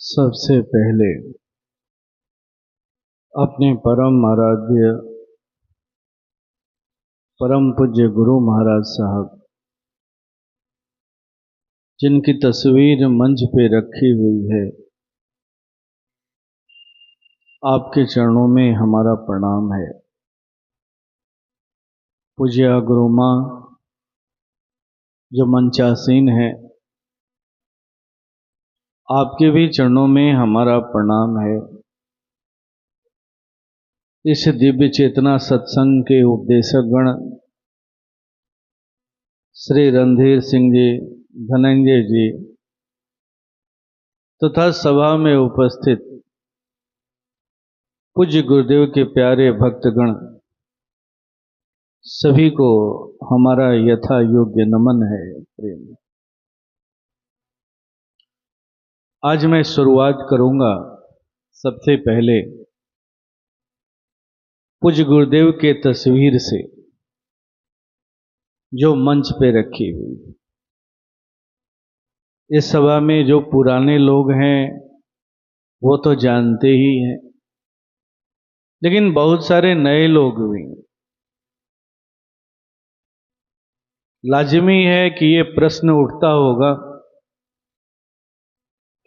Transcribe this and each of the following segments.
सबसे पहले अपने परम आराध्य परम पूज्य गुरु महाराज साहब जिनकी तस्वीर मंच पे रखी हुई है, आपके चरणों में हमारा प्रणाम है। पूज्य गुरु माँ जो मंचासीन है, आपके भी चरणों में हमारा प्रणाम है। इस दिव्य चेतना सत्संग के उपदेशक गण श्री रणधीर सिंह जी, धनंजय जी तथा सभा में उपस्थित पूज्य गुरुदेव के प्यारे भक्तगण, सभी को हमारा यथा योग्य नमन है, प्रेम। आज मैं शुरुआत करूंगा सबसे पहले पूज्य गुरुदेव के तस्वीर से जो मंच पे रखी हुई। इस सभा में जो पुराने लोग हैं वो तो जानते ही हैं, लेकिन बहुत सारे नए लोग भी। लाजिमी है कि ये प्रश्न उठता होगा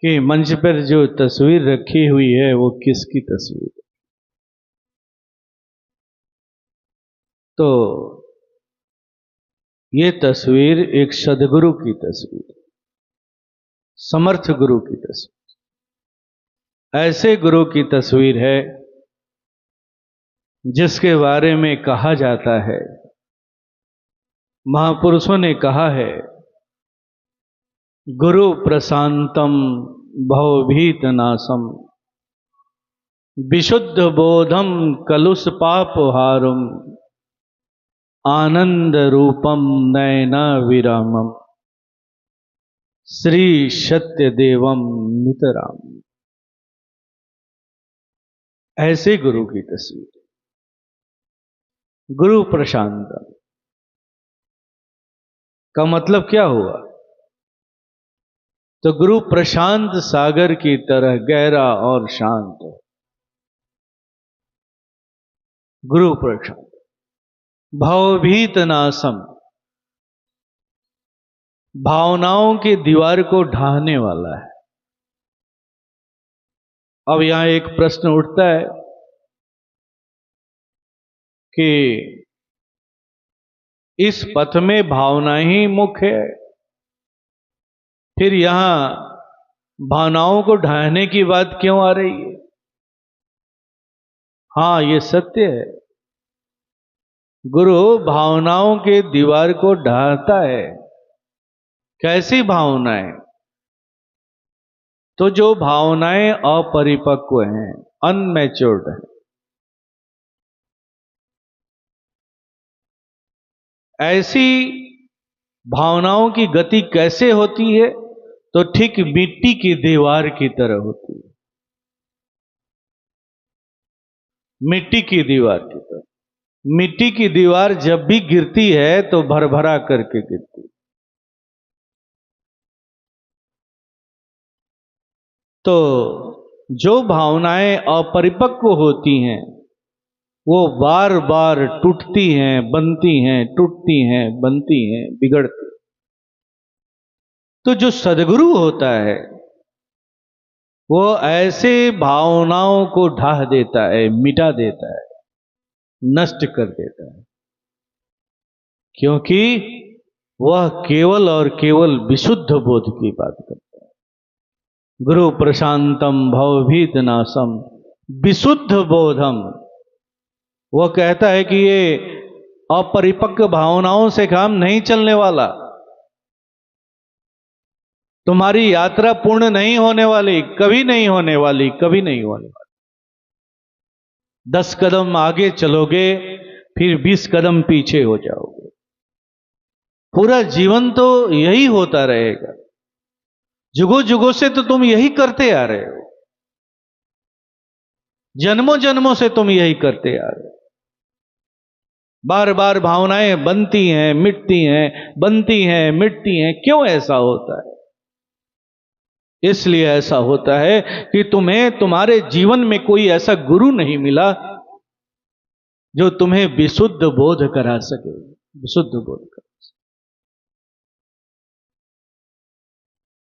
कि मंच पर जो तस्वीर रखी हुई है वो किसकी तस्वीर है। तो ये तस्वीर एक सद्गुरु की तस्वीर, समर्थ गुरु की तस्वीर, ऐसे गुरु की तस्वीर है जिसके बारे में कहा जाता है, महापुरुषों ने कहा है, गुरु प्रशांतम भवभीत नाशम विशुद्ध बोधम कलुष पापहारम आनंद रूपम नयना विरामम श्री सत्य देवम नितराम। ऐसे गुरु की तस्वीर, गुरु प्रशांतम का मतलब क्या हुआ? तो गुरु प्रशांत सागर की तरह गहरा और शांत है। गुरु प्रशांत भवभीत नाशम, भावनाओं की दीवार को ढाने वाला है। अब यहां एक प्रश्न उठता है कि इस पथ में भावना ही मुख्य है, फिर यहां भावनाओं को ढाने की बात क्यों आ रही है? हाँ, ये सत्य है, गुरु भावनाओं के दीवार को ढाता है। कैसी भावनाएं? तो जो भावनाएं अपरिपक्व हैं, अनमैच्योर्ड हैं, ऐसी भावनाओं की गति कैसे होती है? तो ठीक मिट्टी की दीवार की तरह होती है। मिट्टी की दीवार की तरह। मिट्टी की दीवार जब भी गिरती है तो भरभरा करके गिरती है। तो जो भावनाएं अपरिपक्व होती हैं वो बार बार टूटती हैं, बनती हैं, टूटती हैं, बनती हैं, बिगड़ती। तो जो सद्गुरु होता है वो ऐसे भावनाओं को ढाह देता है, मिटा देता है, नष्ट कर देता है, क्योंकि वह केवल और केवल विशुद्ध बोध की बात करता है। गुरु प्रशांतम भवभीत नाशम विशुद्ध बोधम, वह कहता है कि ये अपरिपक्व भावनाओं से काम नहीं चलने वाला, तुम्हारी यात्रा पूर्ण नहीं होने वाली, कभी नहीं होने वाली, कभी नहीं होने वाली। 10 कदम आगे चलोगे फिर 20 कदम पीछे हो जाओगे। पूरा जीवन तो यही होता रहेगा, जुगों जुगों से तो तुम यही करते आ रहे हो, जन्मों जन्मों से तुम यही करते आ रहे हो। बार बार भावनाएं बनती हैं, मिटती हैं, बनती हैं, मिटती हैं। क्यों ऐसा होता है? इसलिए ऐसा होता है कि तुम्हें तुम्हारे जीवन में कोई ऐसा गुरु नहीं मिला जो तुम्हें विशुद्ध बोध करा सके, विशुद्ध बोध करा।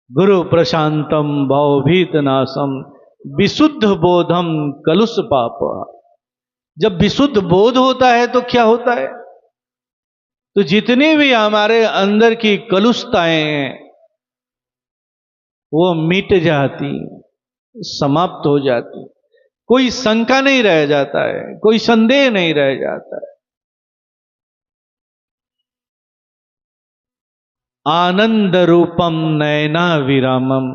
गुरु प्रशांतम भवभीत नाशम विशुद्ध बोधम कलुष पाप। जब विशुद्ध बोध होता है तो क्या होता है? तो जितनी भी हमारे अंदर की कलुषताएं हैं वो मिट जाती, समाप्त हो जाती, कोई शंका नहीं रह जाता है, कोई संदेह नहीं रह जाता है। आनंद रूपम नयना विरामम।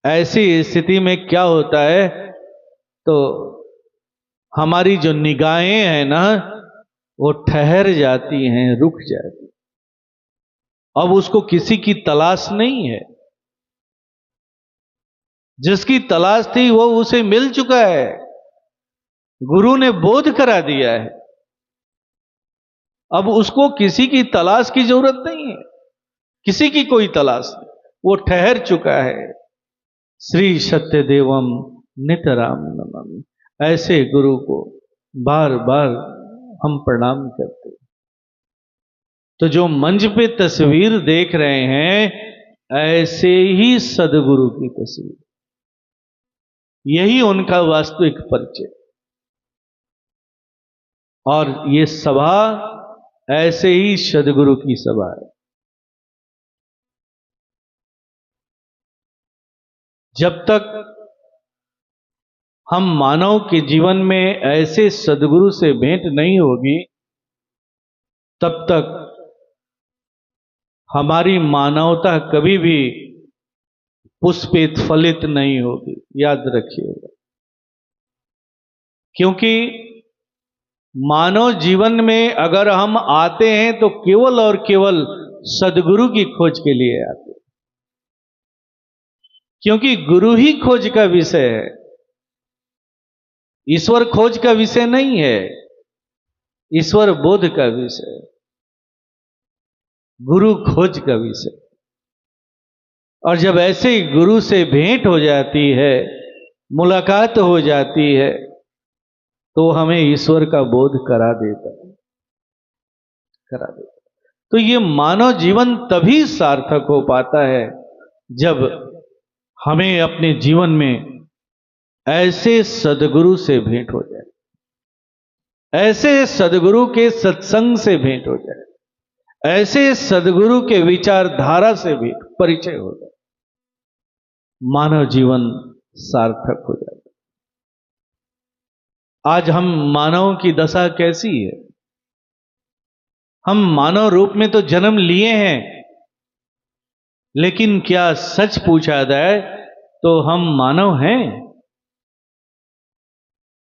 ऐसी स्थिति में क्या होता है? तो हमारी जो निगाहें हैं ना वो ठहर जाती हैं, रुक जाती। अब उसको किसी की तलाश नहीं है, जिसकी तलाश थी वो उसे मिल चुका है, गुरु ने बोध करा दिया है। अब उसको किसी की तलाश की जरूरत नहीं है, किसी की कोई तलाश नहीं, वो ठहर चुका है। श्री सत्यदेवम नितराम नमामि। ऐसे गुरु को बार बार हम प्रणाम करते हैं। तो जो मंच पे तस्वीर देख रहे हैं ऐसे ही सदगुरु की तस्वीर, यही उनका वास्तविक परिचय। और ये सभा ऐसे ही सदगुरु की सभा है। जब तक हम मानव के जीवन में ऐसे सदगुरु से भेंट नहीं होगी तब तक हमारी मानवता कभी भी पुष्पित फलित नहीं होगी, याद रखिएगा। क्योंकि मानव जीवन में अगर हम आते हैं तो केवल और केवल सदगुरु की खोज के लिए आते हैं, क्योंकि गुरु ही खोज का विषय है, ईश्वर खोज का विषय नहीं है, ईश्वर बोध का विषय है, गुरु खोज का विषय। और जब ऐसे ही गुरु से भेंट हो जाती है, मुलाकात हो जाती है, तो हमें ईश्वर का बोध करा देता है, करा देता है। तो ये मानव जीवन तभी सार्थक हो पाता है जब हमें अपने जीवन में ऐसे सदगुरु से भेंट हो जाए, ऐसे सदगुरु के सत्संग से भेंट हो जाए, ऐसे सदगुरु के विचारधारा से भी परिचय हो जाए, मानव जीवन सार्थक हो जाए। आज हम मानव की दशा कैसी है? हम मानव रूप में तो जन्म लिए हैं, लेकिन क्या सच पूछा जाए तो हम मानव हैं?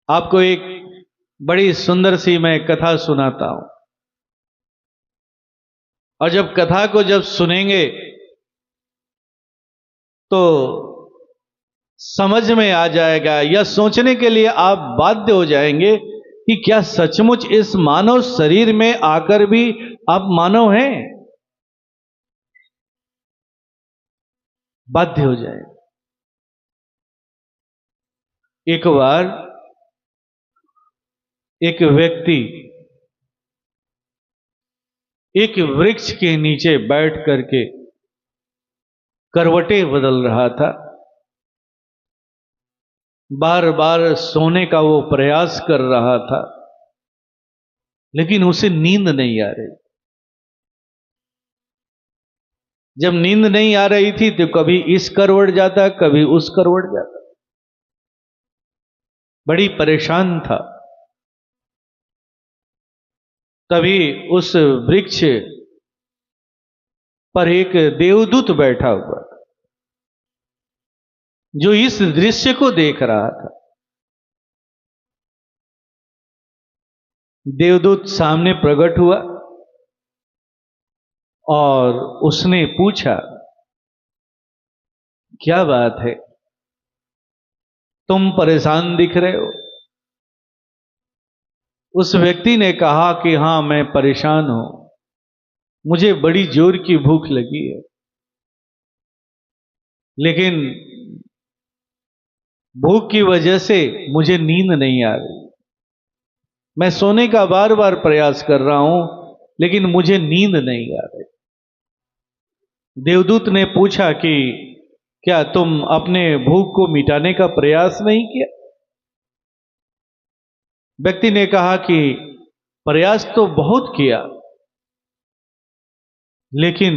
आपको एक बड़ी सुंदर सी मैं कथा सुनाता हूं, और जब कथा को जब सुनेंगे तो समझ में आ जाएगा, या सोचने के लिए आप बाध्य हो जाएंगे कि क्या सचमुच इस मानव शरीर में आकर भी आप मानव हैं? बाध्य हो जाए। एक बार एक व्यक्ति एक वृक्ष के नीचे बैठ करके करवटें बदल रहा था। बार बार सोने का वो प्रयास कर रहा था, लेकिन उसे नींद नहीं आ रही। जब नींद नहीं आ रही थी तो कभी इस करवट जाता, कभी उस करवट जाता, बड़ी परेशान था। तभी उस वृक्ष पर एक देवदूत बैठा हुआ था, जो इस दृश्य को देख रहा था। देवदूत सामने प्रकट हुआ और उसने पूछा, क्या बात है, तुम परेशान दिख रहे हो? उस व्यक्ति ने कहा कि हां, मैं परेशान हूं, मुझे बड़ी जोर की भूख लगी है। लेकिन भूख की वजह से मुझे नींद नहीं आ रही। मैं सोने का बार बार प्रयास कर रहा हूं, लेकिन मुझे नींद नहीं आ रही। देवदूत ने पूछा कि क्या तुम अपने भूख को मिटाने का प्रयास नहीं किया? व्यक्ति ने कहा कि प्रयास तो बहुत किया, लेकिन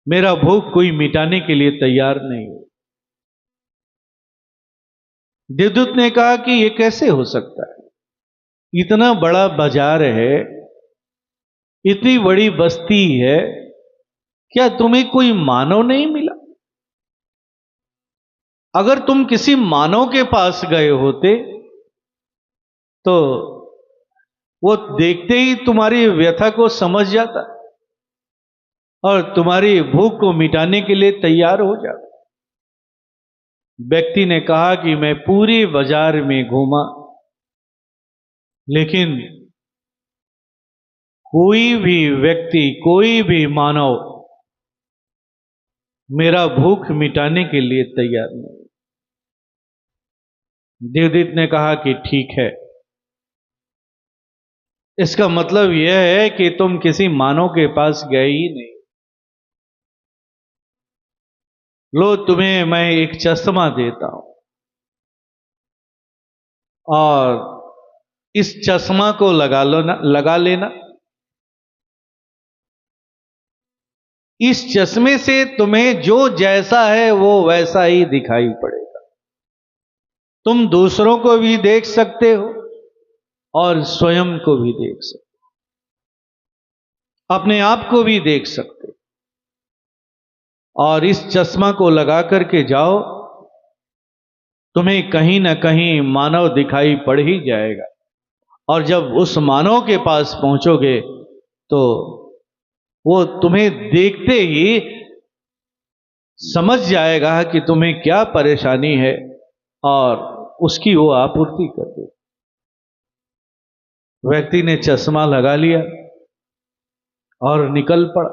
मेरा भूख कोई मिटाने के लिए तैयार नहीं है। देवदूत ने कहा कि यह कैसे हो सकता है? इतना बड़ा बाजार है, इतनी बड़ी बस्ती है, क्या तुम्हें कोई मानव नहीं मिला? अगर तुम किसी मानव के पास गए होते तो वो देखते ही तुम्हारी व्यथा को समझ जाता और तुम्हारी भूख को मिटाने के लिए तैयार हो जाता। व्यक्ति ने कहा कि मैं पूरे बाजार में घूमा, लेकिन कोई भी व्यक्ति, कोई भी मानव मेरा भूख मिटाने के लिए तैयार नहीं। देवदूत ने कहा कि ठीक है, इसका मतलब यह है कि तुम किसी मानव के पास गए ही नहीं। लो, तुम्हें मैं एक चश्मा देता हूं और इस चश्मा को लगा लेना। इस चश्मे से तुम्हें जो जैसा है वो वैसा ही दिखाई पड़ेगा। तुम दूसरों को भी देख सकते हो और स्वयं को भी देख सकते हो, अपने आप को भी देख सकते हो। और इस चश्मा को लगा करके जाओ, तुम्हें कहीं ना कहीं मानव दिखाई पड़ ही जाएगा। और जब उस मानव के पास पहुंचोगे तो वो तुम्हें देखते ही समझ जाएगा कि तुम्हें क्या परेशानी है और उसकी वो आपूर्ति कर दे। व्यक्ति ने चश्मा लगा लिया और निकल पड़ा।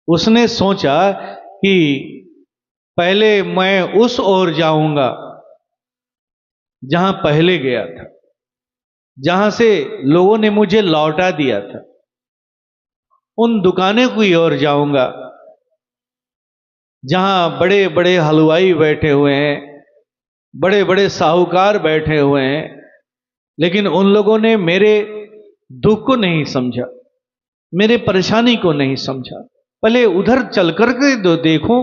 उसने सोचा कि पहले मैं उस ओर जाऊंगा जहां पहले गया था, जहां से लोगों ने मुझे लौटा दिया था। उन दुकानों की ओर जाऊंगा जहां बड़े बड़े हलवाई बैठे हुए हैं, बड़े बड़े साहूकार बैठे हुए हैं, लेकिन उन लोगों ने मेरे दुख को नहीं समझा, मेरे परेशानी को नहीं समझा। पहले उधर चल कर के देखूं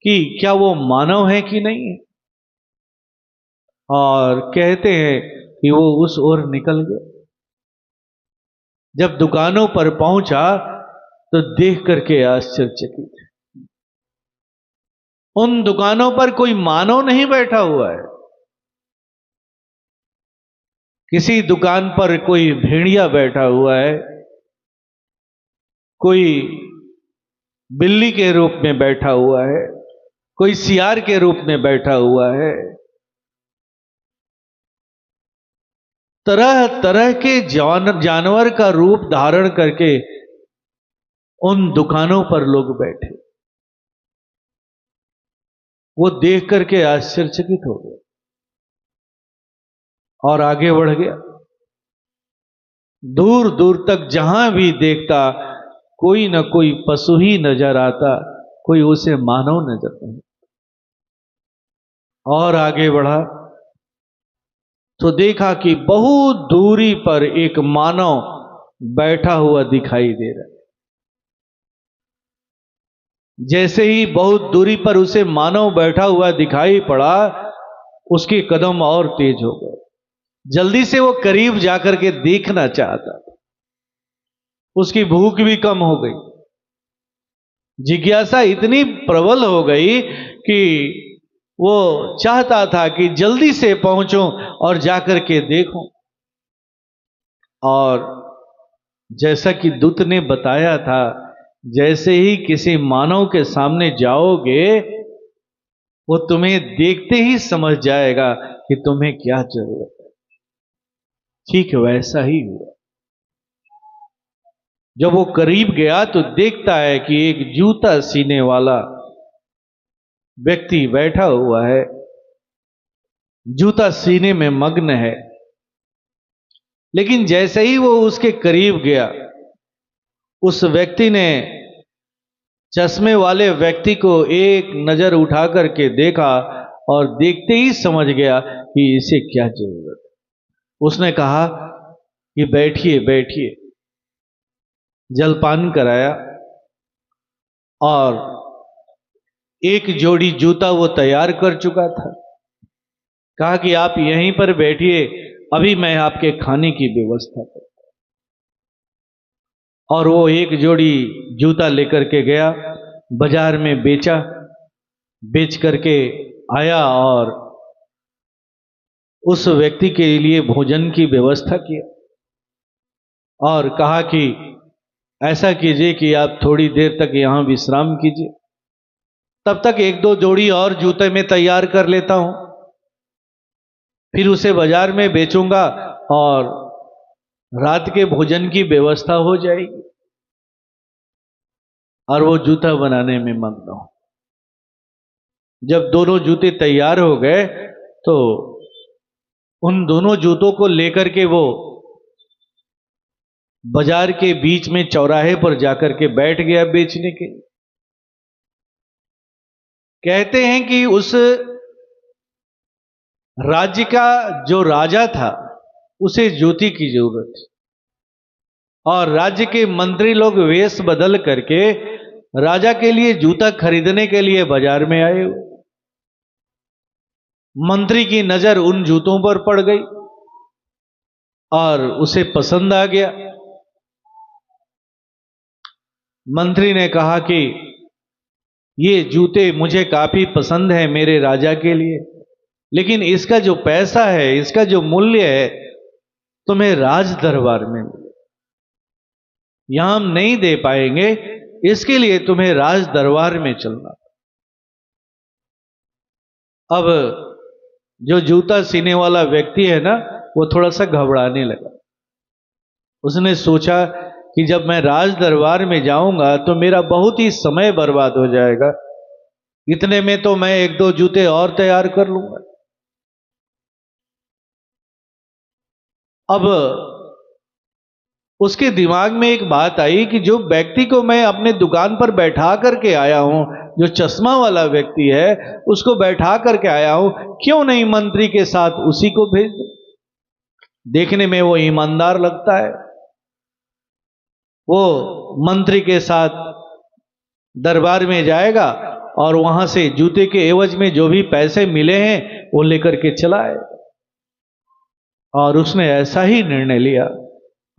कि क्या वो मानव है कि नहीं है। और कहते हैं कि वो उस ओर निकल गया। जब दुकानों पर पहुंचा तो देख करके आश्चर्यचकित, उन दुकानों पर कोई मानव नहीं बैठा हुआ है। किसी दुकान पर कोई भेड़िया बैठा हुआ है, कोई बिल्ली के रूप में बैठा हुआ है, कोई सियार के रूप में बैठा हुआ है। तरह तरह के जानवर का रूप धारण करके उन दुकानों पर लोग बैठे। वो देख करके आश्चर्यचकित हो गया और आगे बढ़ गया। दूर दूर तक जहां भी देखता कोई न कोई पशु ही नजर आता, कोई उसे मानव नजर नहीं। और आगे बढ़ा तो देखा कि बहुत दूरी पर एक मानव बैठा हुआ दिखाई दे रहा है। जैसे ही बहुत दूरी पर उसे मानव बैठा हुआ दिखाई पड़ा, उसके कदम और तेज हो गए। जल्दी से वो करीब जाकर के देखना चाहता था। उसकी भूख भी कम हो गई, जिज्ञासा इतनी प्रबल हो गई कि वो चाहता था कि जल्दी से पहुंचूं और जाकर के देखूं। और जैसा कि दूत ने बताया था, जैसे ही किसी मानव के सामने जाओगे वो तुम्हें देखते ही समझ जाएगा कि तुम्हें क्या जरूरत है। ठीक वैसा ही हुआ। जब वो करीब गया तो देखता है कि एक जूता सीने वाला व्यक्ति बैठा हुआ है, जूता सीने में मग्न है। लेकिन जैसे ही वो उसके करीब गया, उस व्यक्ति ने चश्मे वाले व्यक्ति को एक नजर उठा करके देखा और देखते ही समझ गया कि इसे क्या जरूरत है। उसने कहा कि बैठिए बैठिए, जलपान कराया और एक जोड़ी जूता वो तैयार कर चुका था। कहा कि आप यहीं पर बैठिए, अभी मैं आपके खाने की व्यवस्था करता हूं। और वो एक जोड़ी जूता लेकर के गया, बाजार में बेचा, बेच करके आया और उस व्यक्ति के लिए भोजन की व्यवस्था किया और कहा कि ऐसा कीजिए कि आप थोड़ी देर तक यहां विश्राम कीजिए, तब तक एक दो जोड़ी और जूते मैं तैयार कर लेता हूं, फिर उसे बाजार में बेचूंगा और रात के भोजन की व्यवस्था हो जाएगी। और वो जूता बनाने में मग्न हो। जब दोनों जूते तैयार हो गए तो उन दोनों जूतों को लेकर के वो बाजार के बीच में चौराहे पर जाकर के बैठ गया बेचने के। कहते हैं कि उस राज्य का जो राजा था उसे जूती की जरूरत थी और राज्य के मंत्री लोग वेश बदल करके राजा के लिए जूता खरीदने के लिए बाजार में आए। मंत्री की नजर उन जूतों पर पड़ गई और उसे पसंद आ गया। मंत्री ने कहा कि ये जूते मुझे काफी पसंद है मेरे राजा के लिए, लेकिन इसका जो पैसा है, इसका जो मूल्य है, तुम्हें राज दरबार में मिले, यहां हम नहीं दे पाएंगे, इसके लिए तुम्हें राज दरबार में चलना। अब जो जूता सीने वाला व्यक्ति है ना, वो थोड़ा सा घबराने लगा। उसने सोचा कि जब मैं राज दरबार में जाऊंगा तो मेरा बहुत ही समय बर्बाद हो जाएगा, इतने में तो मैं एक दो जूते और तैयार कर लूंगा। अब उसके दिमाग में एक बात आई कि जो व्यक्ति को मैं अपने दुकान पर बैठा करके आया हूं, जो चश्मा वाला व्यक्ति है, उसको बैठा करके आया हूं, क्यों नहीं मंत्री के साथ उसी को भेज दूं? देखने में वो ईमानदार लगता है। वो मंत्री के साथ दरबार में जाएगा और वहां से जूते के एवज में जो भी पैसे मिले हैं वो लेकर के चला आएगा। और उसने ऐसा ही निर्णय लिया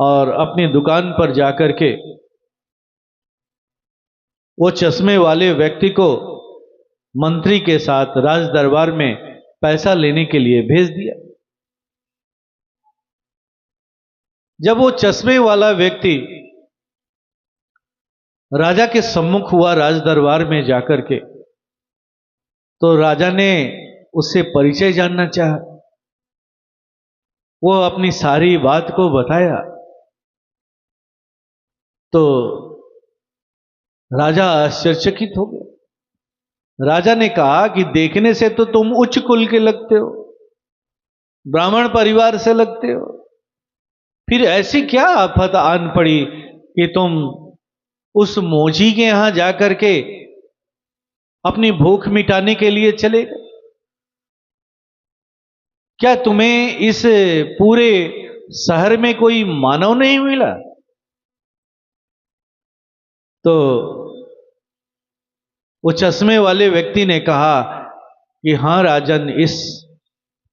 और अपनी दुकान पर जाकर के वो चश्मे वाले व्यक्ति को मंत्री के साथ राज दरबार में पैसा लेने के लिए भेज दिया। जब वो चश्मे वाला व्यक्ति राजा के सम्मुख हुआ राज दरबार में जाकर के, तो राजा ने उससे परिचय जानना चाहा। वो अपनी सारी बात को बताया तो राजा आश्चर्यचकित हो गया। राजा ने कहा कि देखने से तो तुम उच्च कुल के लगते हो, ब्राह्मण परिवार से लगते हो, फिर ऐसी क्या आफत आन पड़ी कि तुम उस मोची के यहां जाकर के अपनी भूख मिटाने के लिए चले गए? क्या तुम्हें इस पूरे शहर में कोई मानव नहीं मिला? तो वो चश्मे वाले व्यक्ति ने कहा कि हां राजन, इस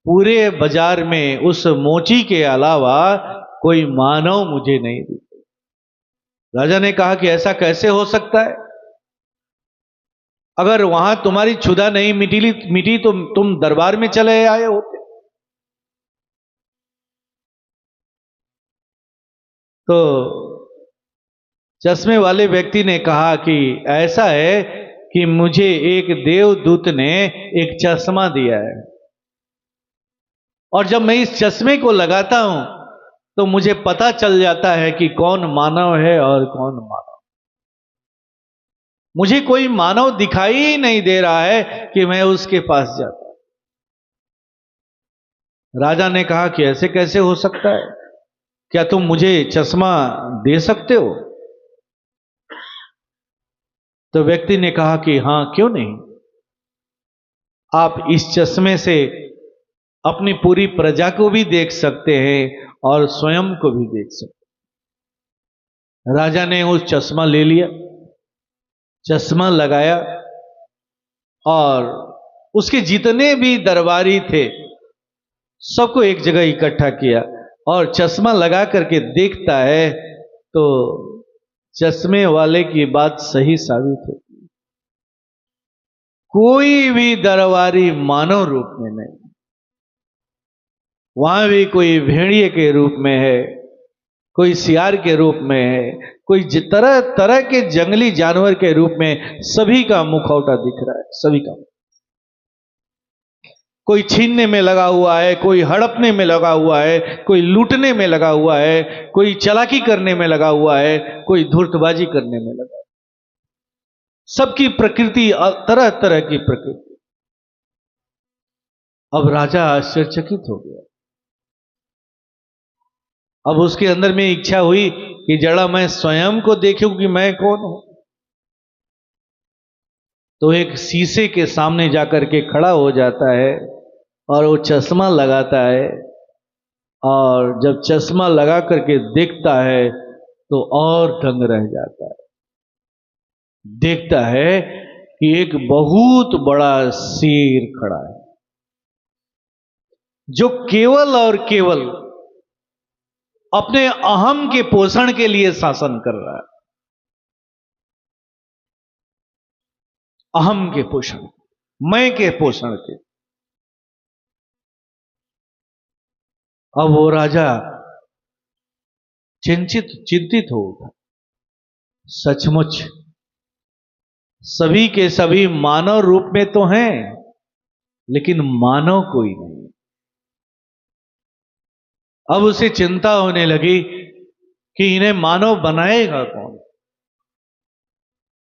पूरे बाजार में उस मोची के अलावा कोई मानव मुझे नहीं दिखा। राजा ने कहा कि ऐसा कैसे हो सकता है? अगर वहां तुम्हारी क्षुधा नहीं मिटी तो तुम दरबार में चले आए होते। तो चश्मे वाले व्यक्ति ने कहा कि ऐसा है कि मुझे एक देवदूत ने एक चश्मा दिया है, और जब मैं इस चश्मे को लगाता हूं तो मुझे पता चल जाता है कि कौन मानव है और कौन मानव। मुझे कोई मानव दिखाई ही नहीं दे रहा है कि मैं उसके पास जाता। राजा ने कहा कि ऐसे कैसे हो सकता है, क्या तुम मुझे चश्मा दे सकते हो? तो व्यक्ति ने कहा कि हाँ, क्यों नहीं, आप इस चश्मे से अपनी पूरी प्रजा को भी देख सकते हैं और स्वयं को भी देख सकते हैं। राजा ने उस चश्मा ले लिया, चश्मा लगाया और उसके जितने भी दरबारी थे सबको एक जगह इकट्ठा किया और चश्मा लगा करके देखता है तो चश्मे वाले की बात सही साबित होती है। कोई भी दरबारी मानव रूप में नहीं, वहां भी कोई भेड़िए के रूप में है, कोई सियार के रूप में है, कोई तरह तरह के जंगली जानवर के रूप में सभी का मुखौटा दिख रहा है, सभी का। कोई छीनने में लगा हुआ है, कोई हड़पने में लगा हुआ है, कोई लूटने में लगा हुआ है, कोई चालाकी करने में लगा हुआ है, कोई धूर्तबाजी करने में लगा। सबकी प्रकृति तरह तरह की प्रकृति। अब राजा आश्चर्यचकित हो गया। अब उसके अंदर में इच्छा हुई कि जरा मैं स्वयं को देखूं कि मैं कौन हूं। तो एक शीशे के सामने जाकर के खड़ा हो जाता है और वो चश्मा लगाता है, और जब चश्मा लगा करके देखता है तो और दंग रह जाता है। देखता है कि एक बहुत बड़ा शेर खड़ा है जो केवल और केवल अपने अहम के पोषण के लिए शासन कर रहा है। अहम के पोषण, मैं के पोषण के। अब वो राजा चिंतित हो उठा। सचमुच सभी के सभी मानव रूप में तो हैं, लेकिन मानव कोई नहीं। अब उसे चिंता होने लगी कि इन्हें मानव बनाएगा कौन,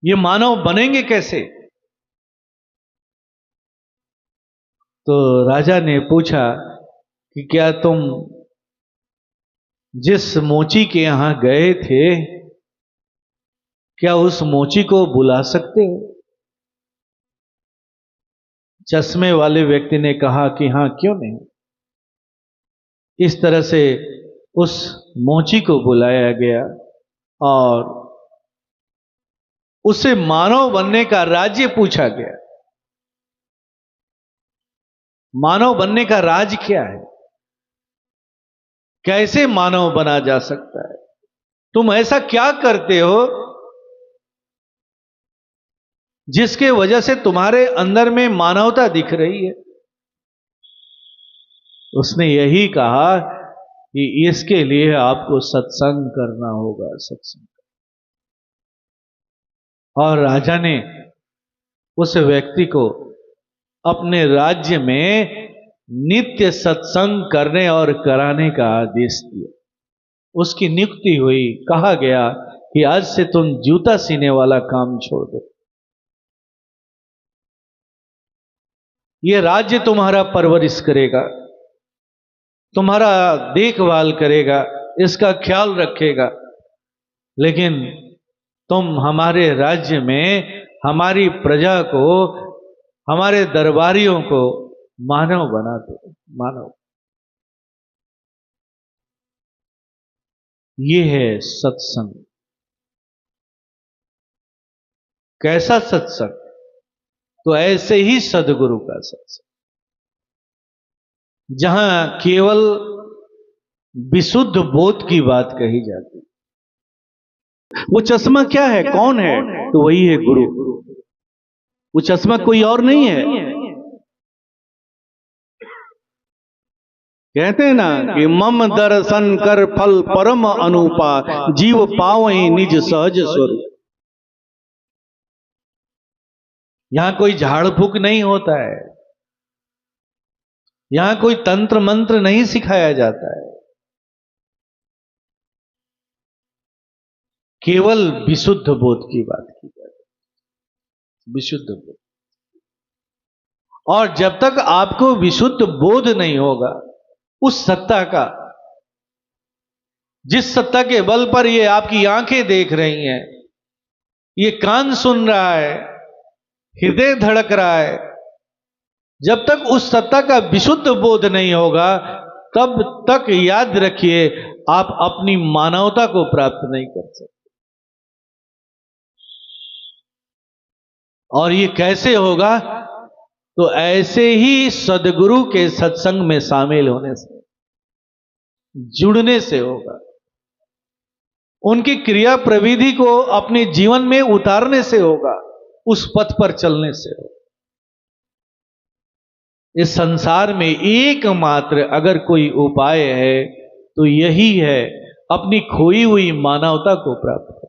ये मानव बनेंगे कैसे? तो राजा ने पूछा कि क्या तुम जिस मोची के यहां गए थे, क्या उस मोची को बुला सकते हो? चश्मे वाले व्यक्ति ने कहा कि हाँ, क्यों नहीं। इस तरह से उस मोची को बुलाया गया और उससे मानव बनने का राज्य पूछा गया। मानव बनने का राज क्या है, कैसे मानव बना जा सकता है, तुम ऐसा क्या करते हो जिसके वजह से तुम्हारे अंदर में मानवता दिख रही है? उसने यही कहा कि इसके लिए आपको सत्संग करना होगा, सत्संग। और राजा ने उस व्यक्ति को अपने राज्य में नित्य सत्संग करने और कराने का आदेश दिया। उसकी नियुक्ति हुई। कहा गया कि आज से तुम जूता सीने वाला काम छोड़ दो, ये राज्य तुम्हारा परवरिश करेगा, तुम्हारा देखभाल करेगा, इसका ख्याल रखेगा, लेकिन तुम हमारे राज्य में हमारी प्रजा को, हमारे दरबारियों को मानव बना दो। मानव, ये है सत्संग। कैसा सत्संग? तो ऐसे ही सदगुरु का सत्संग, जहां केवल विशुद्ध बोध की बात कही जाती है। वो चश्मा क्या है, कौन है? तो वही है गुरु। वो चश्मा कोई और नहीं है। कहते हैं ना कि मम दर्शन कर फल परम अनुपा, जीव पावई निज सहज स्वरूप। यहां कोई झाड़ फूक नहीं होता है, यहां कोई तंत्र मंत्र नहीं सिखाया जाता है। केवल विशुद्ध बोध की बात की जाती है, विशुद्ध बोध। और जब तक आपको विशुद्ध बोध नहीं होगा उस सत्ता का, जिस सत्ता के बल पर ये आपकी आंखें देख रही हैं, ये कान सुन रहा है, हृदय धड़क रहा है, जब तक उस सत्ता का विशुद्ध बोध नहीं होगा तब तक याद रखिए आप अपनी मानवता को प्राप्त नहीं कर सकते। और ये कैसे होगा? तो ऐसे ही सदगुरु के सत्संग में शामिल होने से, जुड़ने से होगा, उनकी क्रिया प्रविधि को अपने जीवन में उतारने से होगा, उस पथ पर चलने से होगा। इस संसार में एकमात्र अगर कोई उपाय है तो यही है, अपनी खोई हुई मानवता को प्राप्त कर,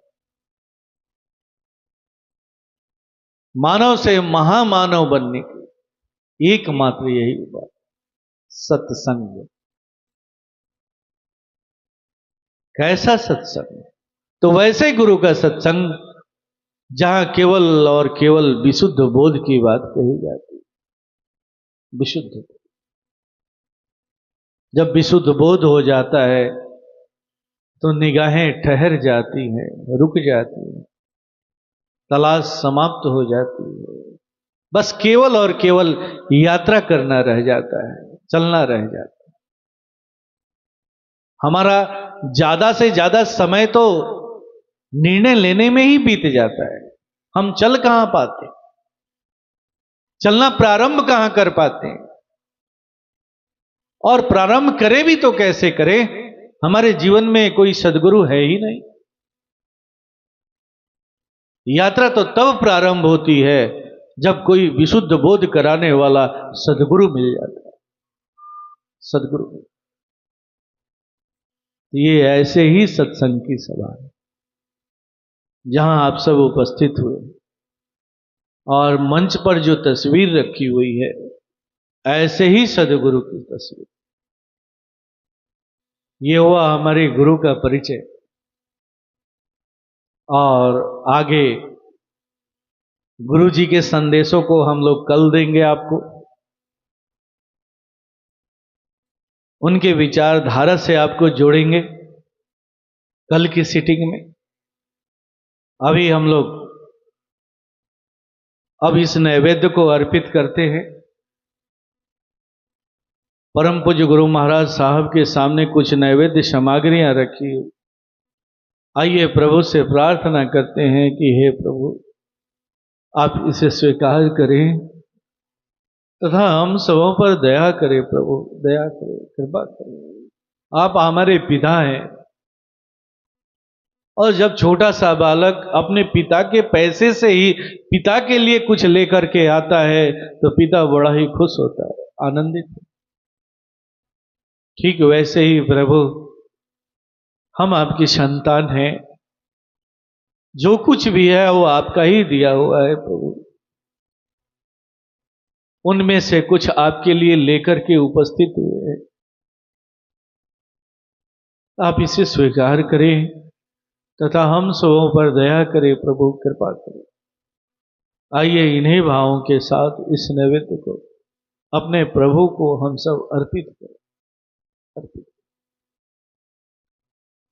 मानव से महामानव बनने की एकमात्र यही उपाय, सत्संग। कैसा सत्संग? तो वैसे गुरु का सत्संग जहां केवल और केवल विशुद्ध बोध की बात कही जाती है। विशुद्ध, जब विशुद्ध बोध हो जाता है तो निगाहें ठहर जाती हैं, रुक जाती हैं, तलाश समाप्त हो जाती है, बस केवल और केवल यात्रा करना रह जाता है, चलना रह जाता है। हमारा ज्यादा से ज्यादा समय तो निर्णय लेने में ही बीत जाता है। हम चल कहां पाते, चलना प्रारंभ कहां कर पाते हैं, और प्रारंभ करें भी तो कैसे करें? हमारे जीवन में कोई सदगुरु है ही नहीं। यात्रा तो तब प्रारंभ होती है जब कोई विशुद्ध बोध कराने वाला सदगुरु मिल जाता है। सदगुरु, ये ऐसे ही सत्संग की सभा है जहां आप सब उपस्थित हुए और मंच पर जो तस्वीर रखी हुई है ऐसे ही सदगुरु की तस्वीर। ये हुआ हमारे गुरु का परिचय। और आगे गुरु जी के संदेशों को हम लोग कल देंगे आपको, उनके विचारधारा से आपको जोड़ेंगे कल की सीटिंग में। अभी हम लोग अब इस नैवेद्य को अर्पित करते हैं। परम पूज्य गुरु महाराज साहब के सामने कुछ नैवेद्य सामग्रियां रखी हुई। आइए प्रभु से प्रार्थना करते हैं कि हे प्रभु आप इसे स्वीकार करें तथा हम सबों पर दया करें। प्रभु दया करें, कृपा करें। आप हमारे पिता हैं और जब छोटा सा बालक अपने पिता के पैसे से ही पिता के लिए कुछ लेकर के आता है तो पिता बड़ा ही खुश होता है, आनंदित। ठीक वैसे ही प्रभु हम आपकी संतान हैं, जो कुछ भी है वो आपका ही दिया हुआ है प्रभु। उनमें से कुछ आपके लिए लेकर के उपस्थित हुए हैं, आप इसे स्वीकार करें तथा हम सबों पर दया करें प्रभु, कृपा करें। आइए इन्हीं भावों के साथ इस नैवेद्य को अपने प्रभु को हम सब अर्पित करें। अर्पित